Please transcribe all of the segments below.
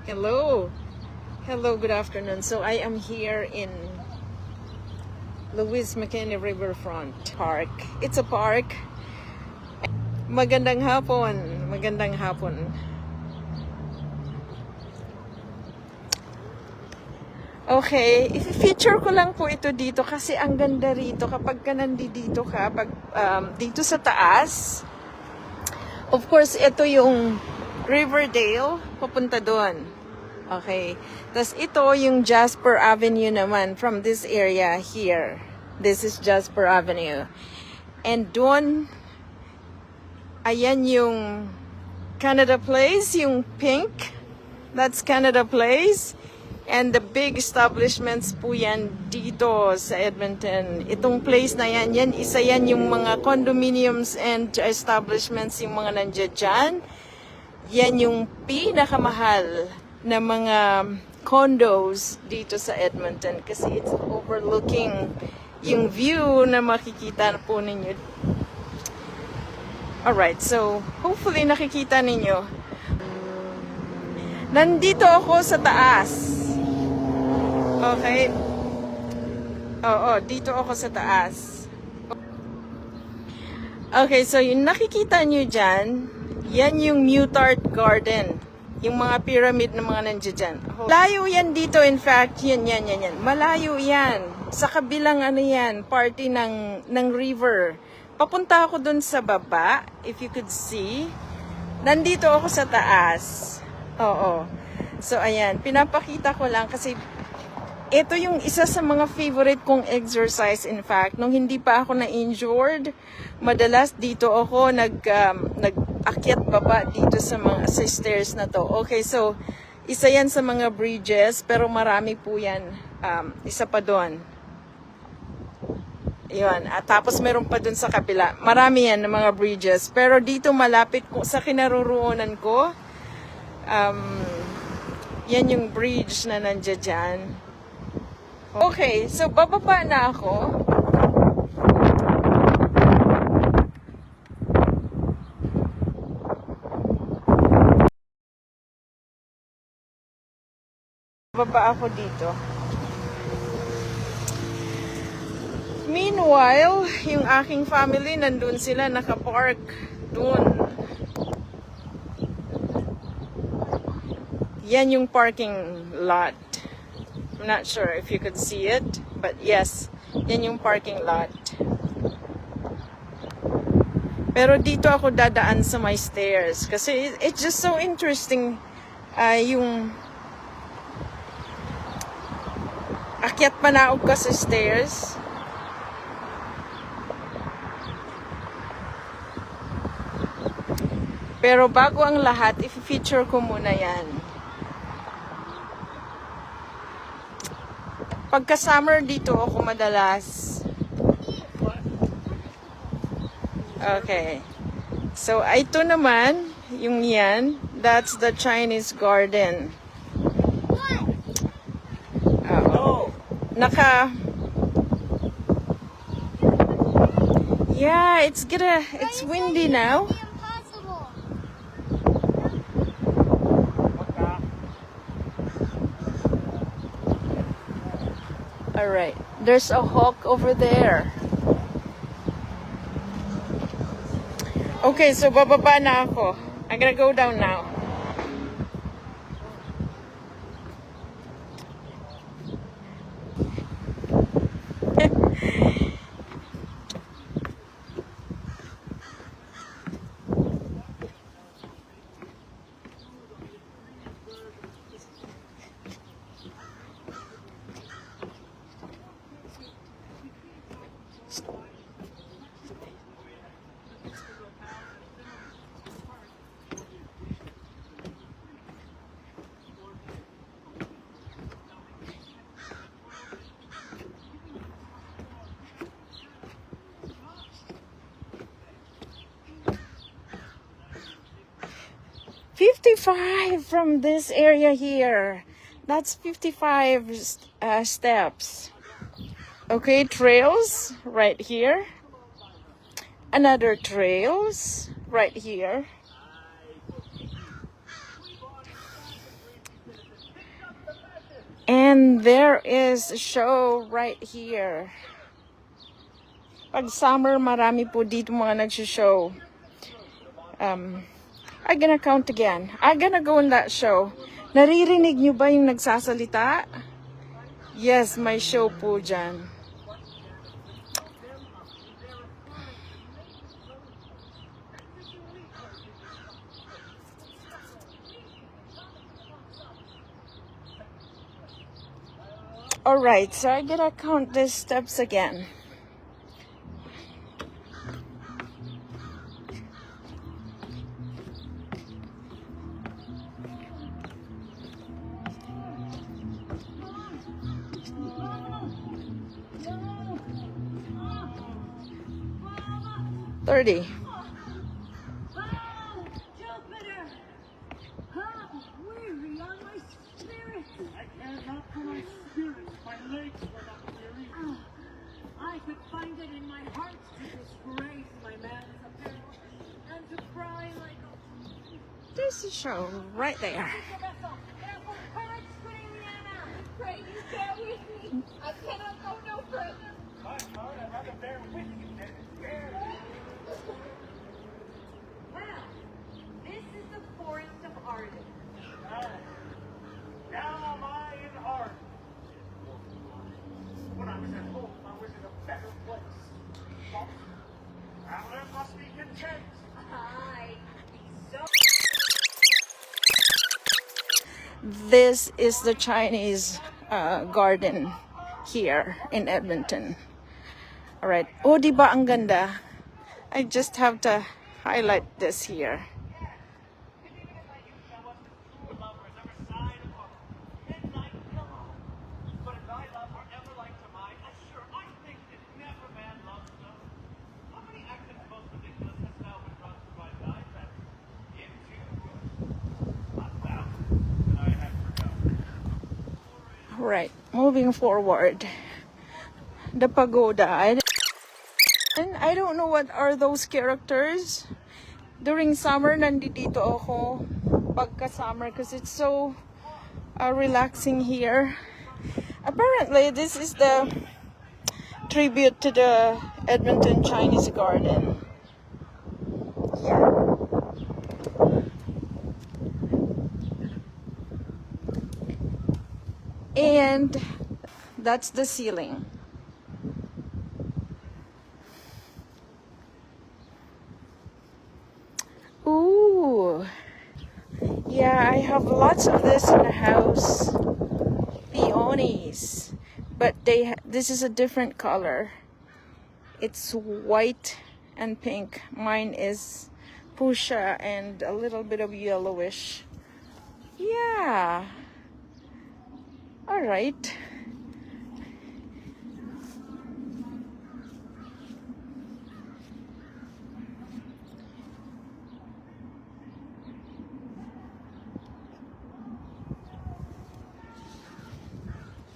Hello. Hello, good afternoon. So I am here in Louis McKinney Riverfront Park. It's a park. Magandang hapon. Magandang hapon. Okay, i-feature ko lang po ito dito kasi ang ganda rito kapag ka nandito ka, dito sa taas. Of course, ito yung Riverdale, papunta doon. Okay. Tapos ito yung Jasper Avenue naman from this area here. This is Jasper Avenue. And doon, ayan yung Canada Place, yung pink. That's Canada Place. And the big establishments po yan dito sa Edmonton. Itong place na yan, isa yan yung mga condominiums and establishments yung mga nandiyan dyan. Yan yung pinakamahal na mga condos dito sa Edmonton kasi it's overlooking yung view na makikita po ninyo. Alright, so hopefully nakikita ninyo. Nandito ako sa taas. Okay. Oo, dito ako sa taas. Okay, so yung nakikita nyo dyan, yan yung Mutart Garden. Yung mga pyramid na mga nandiyan dyan. Malayo yan dito, in fact, yan. Malayo yan. Sa kabilang party ng river. Papunta ako dun sa baba, if you could see. Nandito ako sa taas. Oo. So, ayan. Pinapakita ko lang kasi ito yung isa sa mga favorite kong exercise, in fact. Nung hindi pa ako na-injured, madalas dito ako nag-akyat baba dito sa mga stairs na to. Okay, so isa yan sa mga bridges, pero marami po yan. Isa pa doon. Yun. At tapos meron pa doon sa kabila. Marami yan ng mga bridges. Pero dito malapit sa kinaroroonan ko, yan yung bridge na nandiyan dyan. Okay, so bababa na ako. Bababa ako dito. Meanwhile, yung aking family nandun sila nakapark dun. Yan yung parking lot. I'm not sure if you could see it, but yes, yan yung parking lot. Pero dito ako dadaan sa my stairs kasi it's just so interesting yung akyat panaog ka sa stairs. Pero bago ang lahat, i-feature ko muna yan. Pagka summer dito ako madalas. Okay. So, ito naman, yung yan, that's the Chinese garden. Yeah, it's windy now. Alright, there's a hawk over there. Okay, so bababa na ako. I'm gonna go down now. $55 from this area here. That's 55 steps. Okay, trails right here. Another trails right here. And there is a show right here. Pag summer, marami po dito mga nagsishow. I'm gonna count again. I'm gonna go in that show. Naririnig nyo ba yung nagsasalita? Yes, may show po dyan. Alright, so I'm gonna count these steps again. $30. I could find it in my heart to disgrace my man's apparel and to cry like a There's a show right there. vessel. Therefore, courage, Brianna. Pray you bear with me. I cannot go no further. My heart, I'd rather bear with you than bear. Well, this is the forest of Arden. Now am I in art. When I was at home, I was in a better place. Traveler must be content. I be so. This is the Chinese garden here in Edmonton. Alright. Oh, di ba ang ganda? I just have to highlight this here. But if thy love were ever like to mine, assure I think that never man loved so. How many actions most ridiculous hast thou been brought to my thy best? Into not thou, that I had forgotten. Alright. Moving forward. The pagoda. And I don't know what are those characters. During summer, nandito ako pagka summer because it's so relaxing here. Apparently, this is the tribute to the Edmonton Chinese Garden. Yeah. And that's the ceiling. Ooh. Yeah, I have lots of this in the house. Peonies. But this is a different color. It's white and pink. Mine is fuchsia and a little bit of yellowish. Yeah. All right.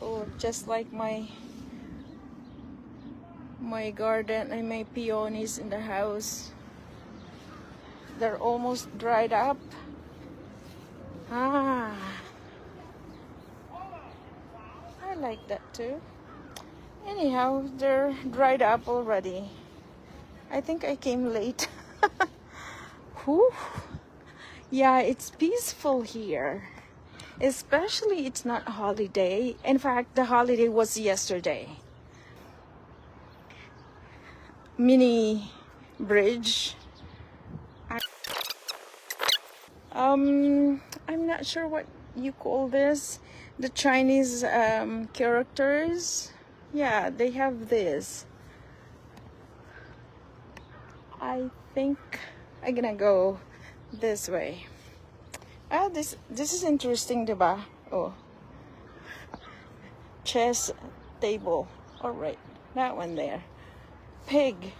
Oh, just like my garden and my peonies in the house. They're almost dried up. Ah. I like that too. Anyhow, they're dried up already. I think I came late. Whew. Yeah, it's peaceful here. Especially it's not a holiday. In fact, the holiday was yesterday. Mini bridge. I'm not sure what you call this. The Chinese characters. Yeah, they have this. I think I'm gonna go this way. Ah, this is interesting, diba? Oh, chess table. All right, that one there. Pig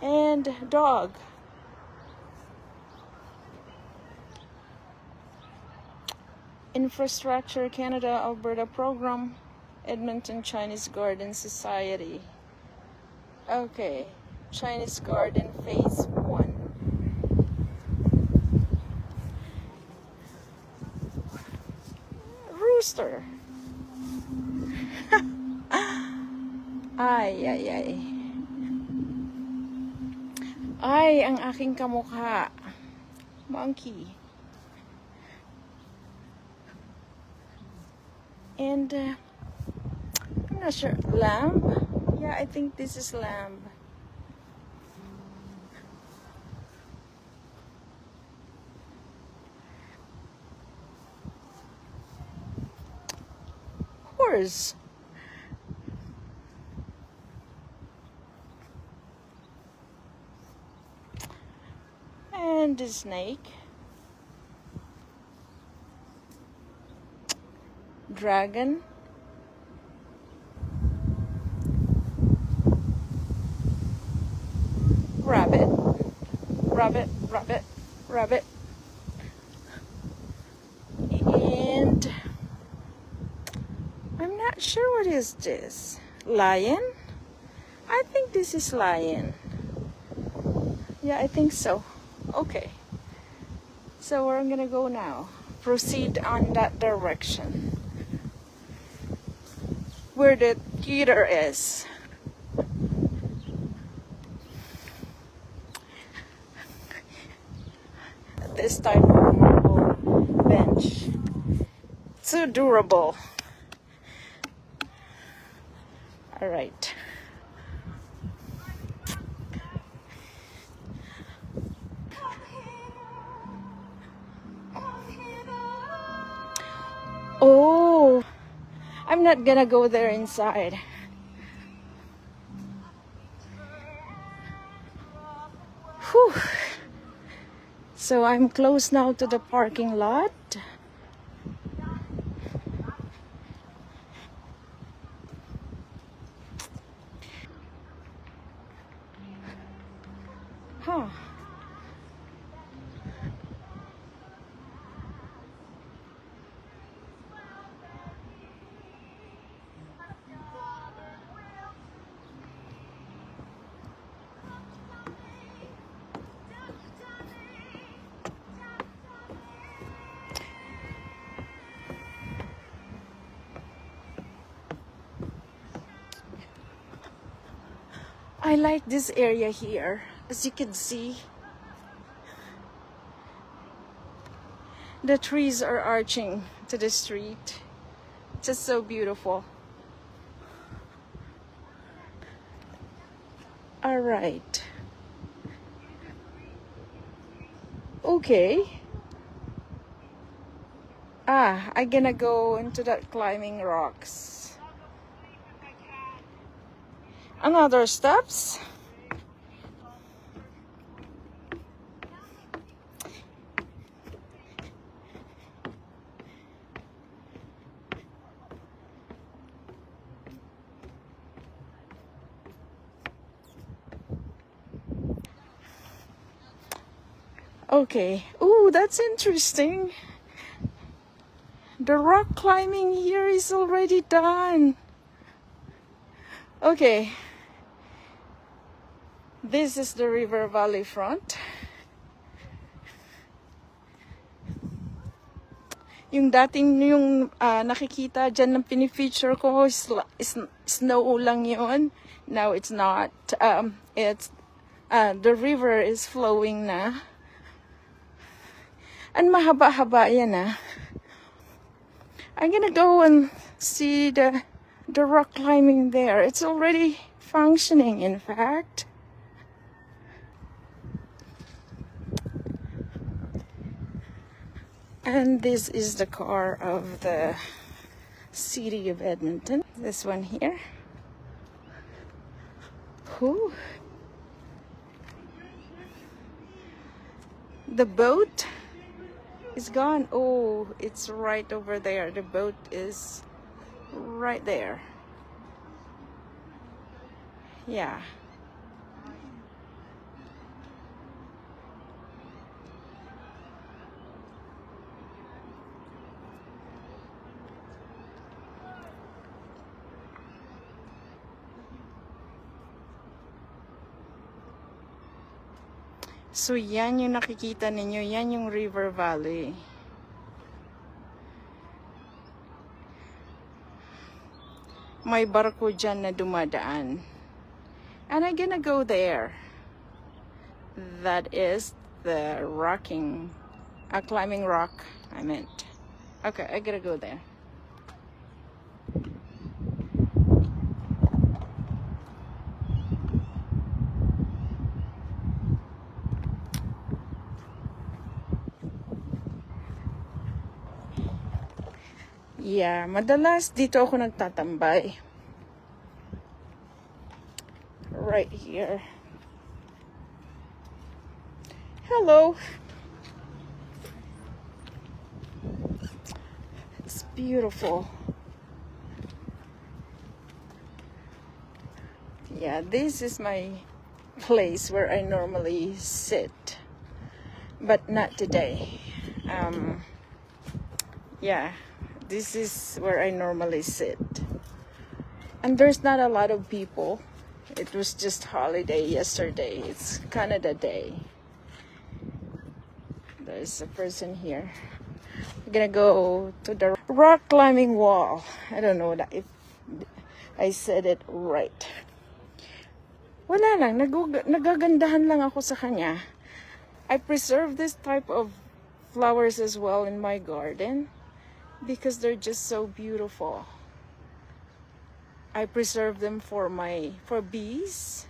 and dog. Infrastructure Canada Alberta Program, Edmonton Chinese Garden Society. Okay, Chinese Garden Phase 1. faster. Ay, ay, ay. Ay, ang aking kamukha. Monkey. And, I'm not sure. Lamb? Yeah, I think this is lamb. Horse. And the snake. Dragon. Rabbit. Rabbit, rabbit, rabbit. And I'm not sure what is this. Lion? I think this is lion. Yeah, I think so. Okay. So where I'm gonna go now? Proceed on that direction. Where the theater is. This type of marble bench. So durable. All right. Oh, I'm not gonna go there inside. Whew. So I'm close now to the parking lot. Huh. I like this area here. As you can see, the trees are arching to the street. Just so beautiful. All right. Okay. I'm gonna go into that climbing rocks. Another steps. Okay. Ooh, that's interesting. The rock climbing here is already done. Okay. This is the River Valley front. Yung dating nakikita dyan ng pinifeature ko is snow lang yun. Now it's not. It's the river is flowing na. And mahaba-haba yan . I'm gonna go and see the rock climbing there. It's already functioning, in fact. And this is the car of the city of Edmonton. This one here. Whew. The boat is gone. Oh, it's right over there. The boat is right there. Yeah. So yan yung nakikita ninyo, yan yung River Valley. may barko dyan na dumadaan. And I'm gonna go there. That is the climbing rock, I meant. Okay, I gotta go there. Yeah, madalas dito ako nagtatambay. Right here. Hello. It's beautiful. Yeah, this is my place where I normally sit. But not today. Yeah. This is where I normally sit. And there's not a lot of people. It was just holiday yesterday. It's Canada Day. There's a person here. I'm gonna go to the rock climbing wall. I don't know if I said it right. Wala lang. Nagagandahan lang ako sa kanya. I preserve this type of flowers as well in my garden. Because they're just so beautiful. I preserve them for bees.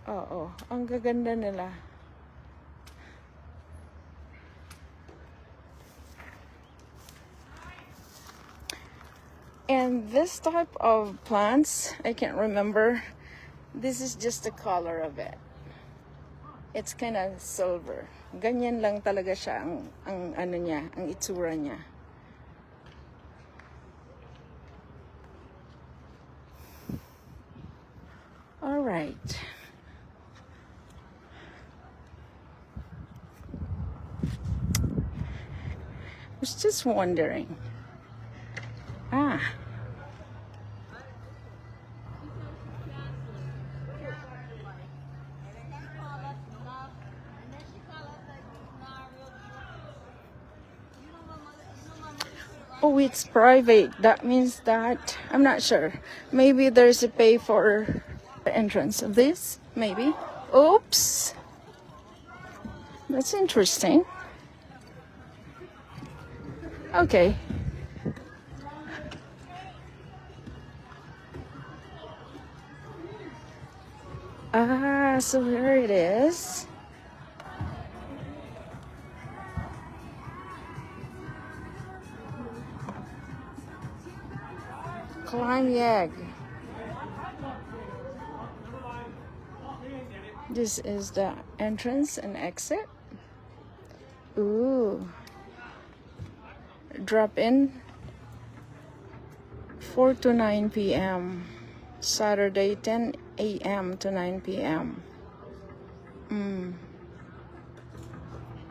Oo, ang gaganda nila. And this type of plants, I can't remember. This is just the color of it. It's kind of silver. Ganyan lang talaga siya ang ano niya, ang itsura niya. All right. I was just wondering. Oh, it's private. That means that I'm not sure. Maybe there's a pay for the entrance of this. Maybe. Oops. That's interesting. Okay. So here it is. Climb Yag. This is the entrance and exit. Ooh. Drop in 4 to 9 p.m. Saturday 10 a.m. to 9 p.m.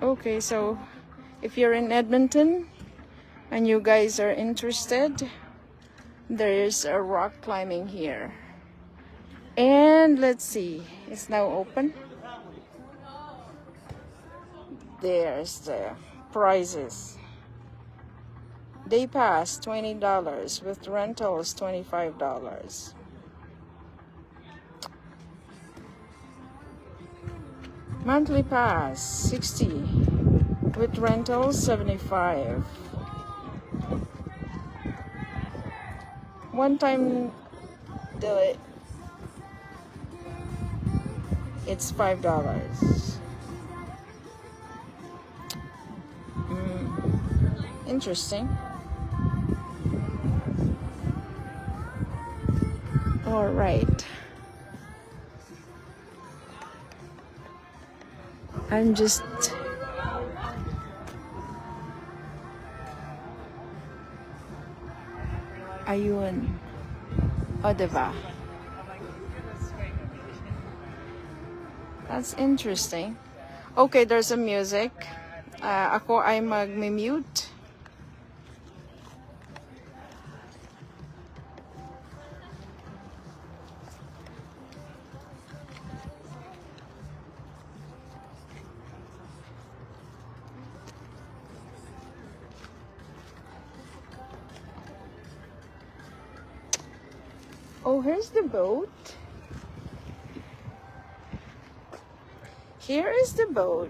Okay, so if you're in Edmonton and you guys are interested, there's a rock climbing here. And let's see, it's now open. There's the prices. Day pass $20 with rentals $25. Monthly pass $60 with rentals $75. One time it's $5. Interesting. All right. I'm just ayun. O, diba? That's interesting. Okay, there's a music. Ako ay mag-mute. Oh, here's the boat. Here is the boat.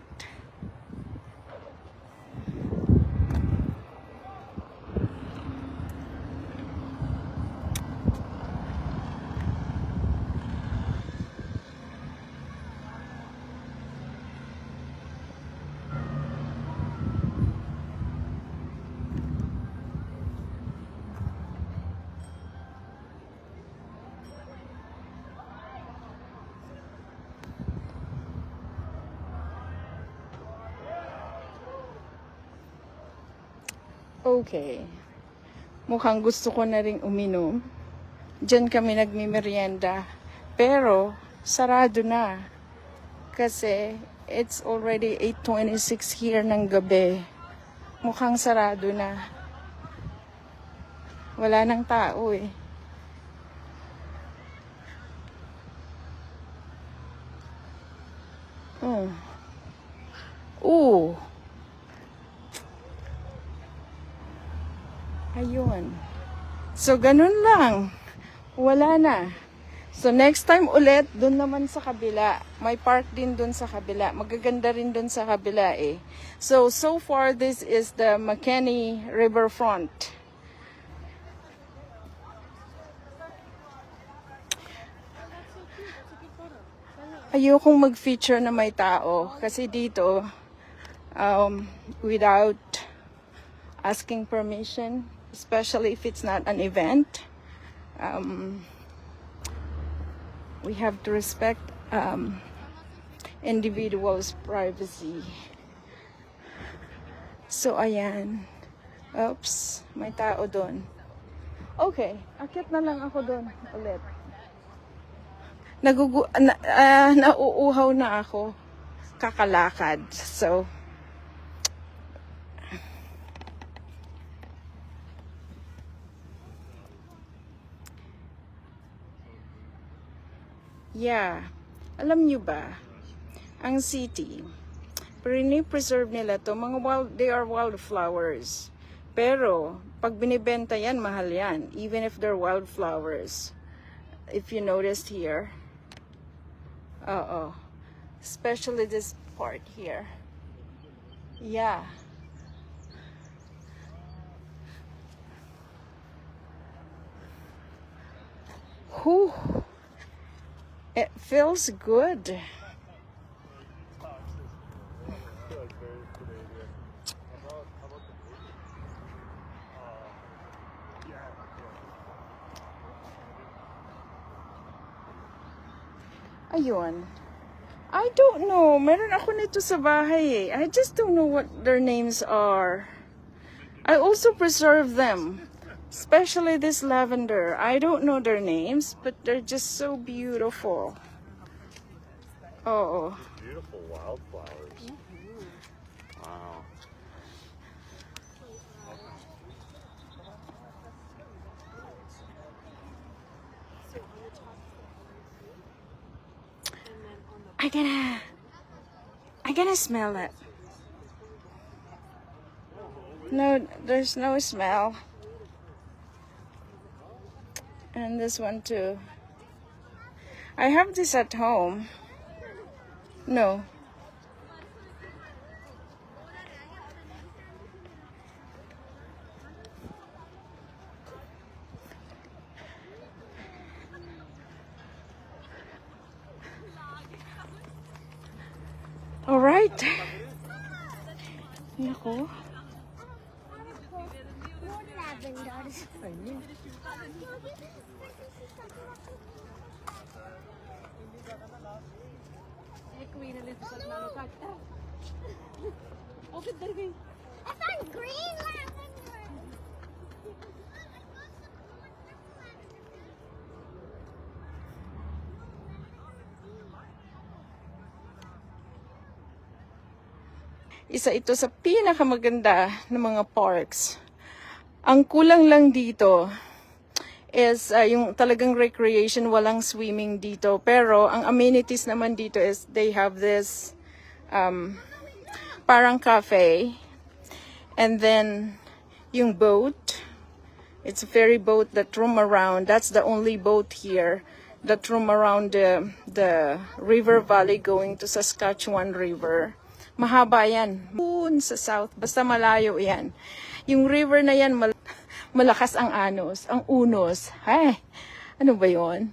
Okay. Mukhang gusto ko na ring uminom. Diyan kami nagmimerienda. Pero, sarado na. Kasi, it's already 8:26 here ng gabi. Mukhang sarado na. Wala nang tao eh. Oh. Ooh. Ayun. So, ganun lang. Wala na. So, next time ulit, dun naman sa kabila. May park din dun sa kabila. Magaganda rin dun sa kabila eh. So far, this is the McKinney Riverfront. Ayokong mag-feature na may tao. Kasi dito, without asking permission, especially if it's not an event, we have to respect individuals' privacy. So, ayan. Oops, may tao doon. Okay, akit na lang ako doon ulit. Nauuhaw na ako. Kakalakad. So, yeah. Alam nyo ba, ang city, preserve nila to, they are wildflowers. Pero, pag binibenta yan, mahal yan. Even if they're wildflowers. If you noticed here. Especially this part here. Yeah. Whew. It feels good. Ayun. I don't know. Meron ako nito sa bahay eh. I just don't know what their names are. I also preserve them. Especially this lavender. I don't know their names, but they're just so beautiful. Oh. Beautiful wildflowers. Wow. I gonna smell it. No, there's no smell. And this one too. I have this at home. No. All right. Nako. I found green lavender. Isa ito sa pinakamaganda ng mga parks. Ang kulang lang dito is yung talagang recreation, walang swimming dito. Pero ang amenities naman dito is they have this parang cafe, and then yung boat, It's a ferry boat that roam around. That's the only boat here that roam around the river valley going to Saskatchewan River. Mahaba yan. Doon sa south. Basta malayo yan. Yung river na yan, malakas ang ang unos. Ay, ano ba yon?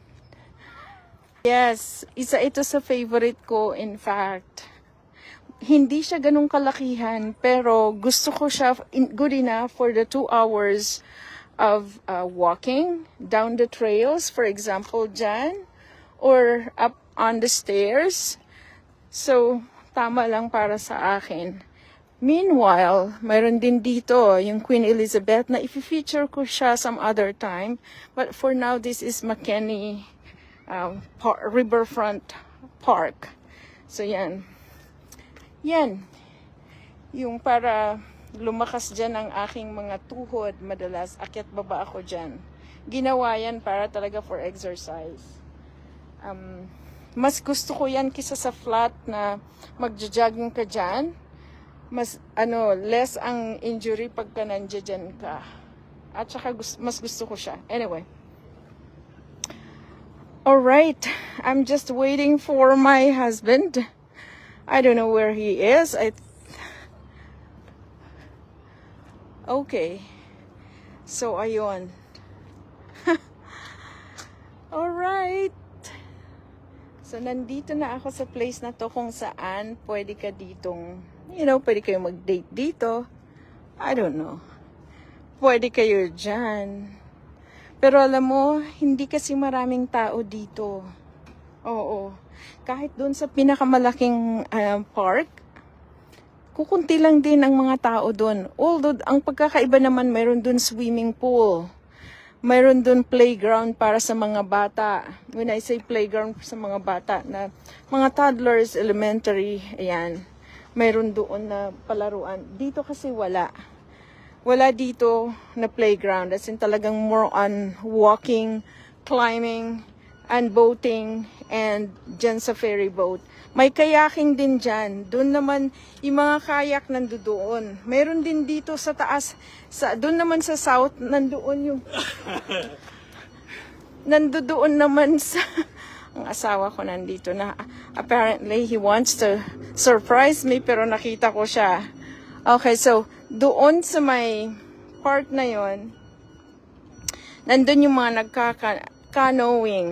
Yes, isa ito sa favorite ko, in fact. Hindi siya ganun kalakihan, pero gusto ko siya good enough for the 2 hours of walking down the trails, for example, dyan, or up on the stairs. So, tama lang para sa akin. Meanwhile, mayroon din dito yung Queen Elizabeth na i-feature ko siya some other time. But for now, this is McKinney Riverfront Park. So, yan. Yan. Yung para lumakas dyan ang aking mga tuhod. Madalas, akyat baba ako dyan. Ginawa yan para talaga for exercise. Mas gusto ko yan kisa sa flat na magja-jogging ka dyan. Mas, less ang injury pagka nandiyan ka. At saka mas gusto ko siya. Anyway. Alright. I'm just waiting for my husband. I don't know where he is. Okay. So, ayun. Alright. So, nandito na ako sa place na to kung saan pwede ka ditong, pwede kayo mag-date dito. I don't know. Pwede kayo dyan. Pero alam mo, hindi kasi maraming tao dito. Oo. Kahit doon sa pinakamalaking park, kukunti lang din ang mga tao doon. Although, ang pagkakaiba naman, mayroon doon swimming pool. Mayroon doon playground para sa mga bata. When I say playground sa mga bata, na mga toddlers, elementary, ayan. Mayroon doon na palaruan. Dito kasi wala. Wala dito na playground. As in talagang more on walking, climbing, and boating, and dyan sa ferry boat. May kayaking din dyan. Doon naman, yung mga kayak nandoon. Meron din dito sa taas, doon naman sa south, nandoon yung, nandoon naman sa, ang asawa ko nandito na, apparently, he wants to surprise me, pero nakita ko siya. Okay, so, doon sa may part na yon, nandun yung mga canoe.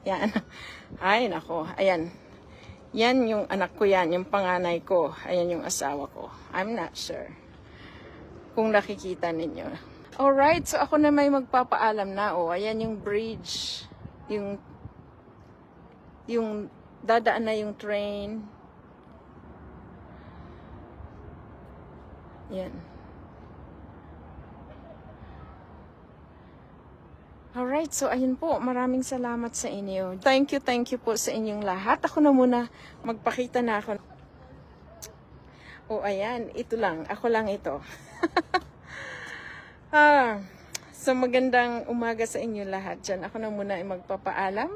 Yan. Ay, nako. Ayan. Yan yung anak ko yan. Yung panganay ko. Ayan yung asawa ko. I'm not sure kung nakikita ninyo. Alright. So, ako na may magpapaalam na. Oh, ayan yung bridge. Yung dadaan na yung train. Yan. Alright, so ayun po, maraming salamat sa inyo. Thank you po sa inyong lahat. Ako na muna, magpakita na ako. Ayan, ito lang. Ako lang ito. So magandang umaga sa inyo lahat dyan. Ako na muna ay magpapaalam.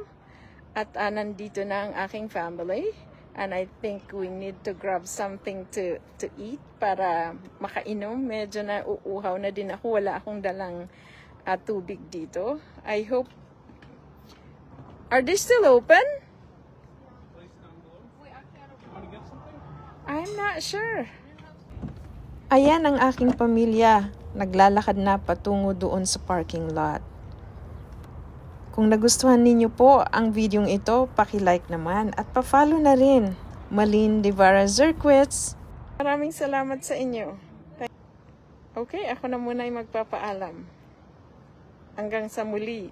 At nandito na ang aking family. And I think we need to grab something to eat para makainom. Medyo na uuhaw na din ako. Wala akong dalang tubig dito. I hope. Are they still open? I'm not sure. Ayan ang aking pamilya. Naglalakad na patungo doon sa parking lot. Kung nagustuhan ninyo po ang videong ito, paki-like naman at pa-follow na rin. Malin Devara Zirkwits. Maraming salamat sa inyo. Okay, ako na muna ay magpapaalam. Hanggang sa muli.